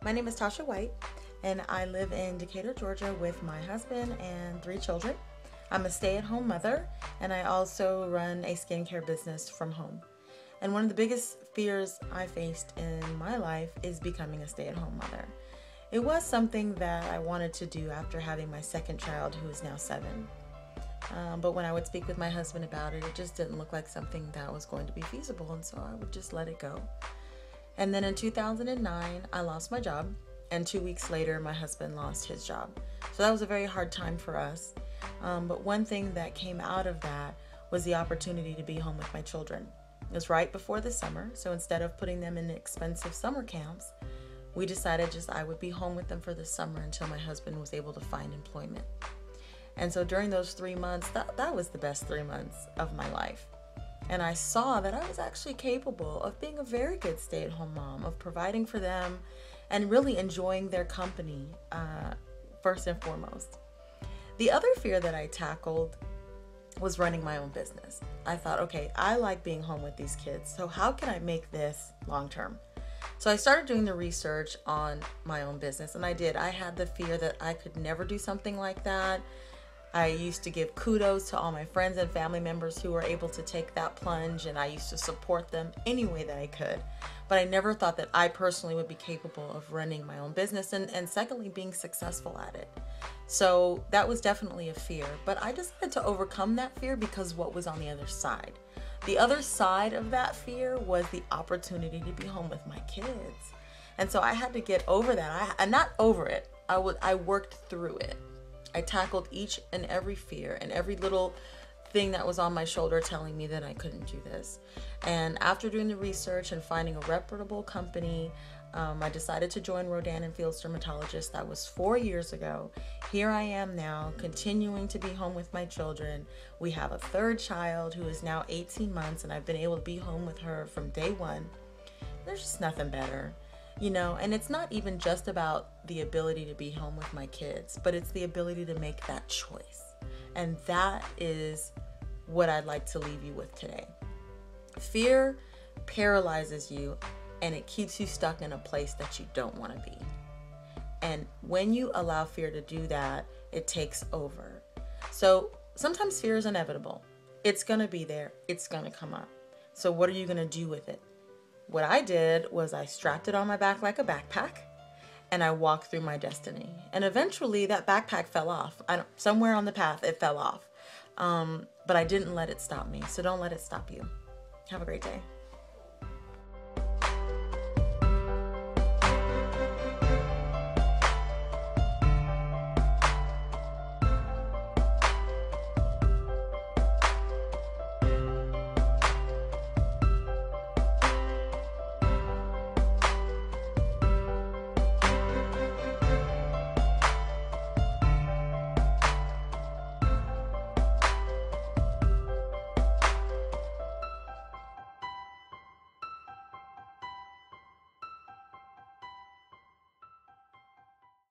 My name is Tasha White, and I live in Decatur, Georgia with my husband and 3 children. I'm a stay-at-home mother, and I also run a skincare business from home. And one of the biggest fears I faced in my life is becoming a stay-at-home mother. It was something that I wanted to do after having my second child, who is now 7. But when I would speak with my husband about it, it just didn't look like something that was going to be feasible, and so I would just let it go. And then in 2009, I lost my job, and 2 weeks later, my husband lost his job. So that was a very hard time for us. But one thing that came out of that was the opportunity to be home with my children. It was right before the summer, so instead of putting them in expensive summer camps, we decided just I would be home with them for the summer until my husband was able to find employment. And so during those 3 months, that was the best 3 months of my life. And I saw that I was actually capable of being a very good stay-at-home mom, of providing for them and really enjoying their company, first and foremost. The other fear that I tackled was running my own business. I thought, okay, I like being home with these kids, so how can I make this long-term? So I started doing the research on my own business, and I did. I had the fear that I could never do something like that. I used to give kudos to all my friends and family members who were able to take that plunge, and I used to support them any way that I could. But I never thought that I personally would be capable of running my own business and secondly, being successful at it. So that was definitely a fear, but I decided to overcome that fear because what was on the other side. The other side of that fear was the opportunity to be home with my kids. And so I had to get over that. I'm not over it. I worked through it. I tackled each and every fear and every little thing that was on my shoulder telling me that I couldn't do this. And after doing the research and finding a reputable company, I decided to join Rodan and Fields Dermatologists. That was 4 years ago. Here I am now, continuing to be home with my children. We have a third child who is now 18 months, and I've been able to be home with her from day one. There's just nothing better. And it's not even just about the ability to be home with my kids, but it's the ability to make that choice. And that is what I'd like to leave you with today. Fear paralyzes you, and it keeps you stuck in a place that you don't want to be. And when you allow fear to do that, it takes over. So sometimes fear is inevitable. It's going to be there. It's going to come up. So what are you going to do with it? What I did was I strapped it on my back like a backpack, and I walked through my destiny. And eventually that backpack fell off. Somewhere on the path it fell off. But I didn't let it stop me. So don't let it stop you. Have a great day.